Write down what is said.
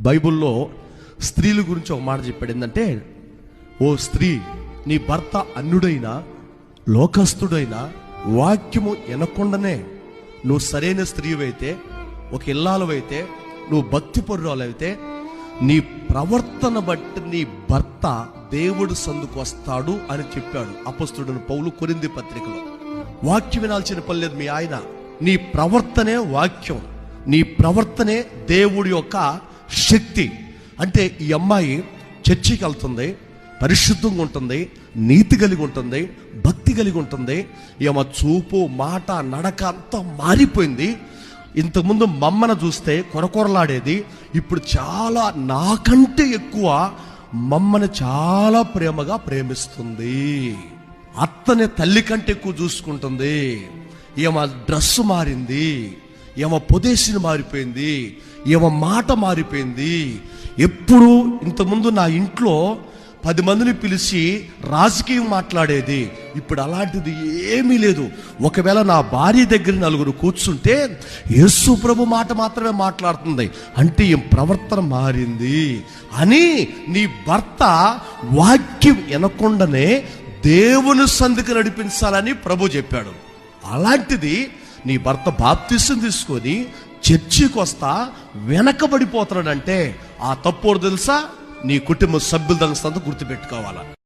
బైబిల్లో స్త్రీల గురించి ఒక మాట చెప్పాడు. ఏంటంటే, ఓ స్త్రీ, నీ భర్త అన్యుడైనా లోకస్తుడైనా వాక్యము వినకుండానే నువ్వు సరైన స్త్రీవైతే, ఒక ఇల్లాలవైతే, నువ్వు భక్తి పరురాలైతే, నీ ప్రవర్తన బట్టి నీ భర్త దేవుడు సందుకు వస్తాడు అని చెప్పాడు అపొస్తలుడైన పౌలు కొరింథీ పత్రికలో. వాక్యం వినాల్సిన పని లేదు మీ ఆయన. నీ ప్రవర్తనే వాక్యం, నీ ప్రవర్తనే దేవుడి యొక్క శక్తి. అంటే ఈ అమ్మాయి చర్చికి వెళ్తుంది, పరిశుద్ధంగా ఉంటుంది, నీతి కలిగి ఉంటుంది, భక్తి కలిగి ఉంటుంది. ఈమె చూపు, మాట, నడక అంతా మారిపోయింది. ఇంతకుముందు మమ్మను చూస్తే కొరకొరలాడేది, ఇప్పుడు చాలా నాకంటే ఎక్కువ మమ్మని చాలా ప్రేమగా ప్రేమిస్తుంది. అత్తని తల్లి కంటే ఎక్కువ చూసుకుంటుంది. ఈమె డ్రెస్సు మారింది, ఈమె పొదేశం మారిపోయింది, ఈమె మాట మారిపోయింది. ఎప్పుడు ఇంతకుముందు నా ఇంట్లో 10 మందిని పిలిచి రాజకీయం మాట్లాడేది, ఇప్పుడు అలాంటిది ఏమీ లేదు. ఒకవేళ నా భార్య దగ్గర 4 కూర్చుంటే యేసు ప్రభు మాట మాత్రమే మాట్లాడుతుంది. అంటే ఈ ప్రవర్తన మారింది అని నీ భర్త వాక్యం వినకుండానే దేవుని సంధికి నడిపించాలని ప్రభు చెప్పాడు. అలాంటిది నీ భర్త బాప్తిసం తీసుకొని చర్చికి వస్తా వెనకబడిపోతాడంటే ఆ తప్పోడు తెలుసా? నీ కుటుంబ సభ్యులు దాని గుర్తుపెట్టుకోవాలా.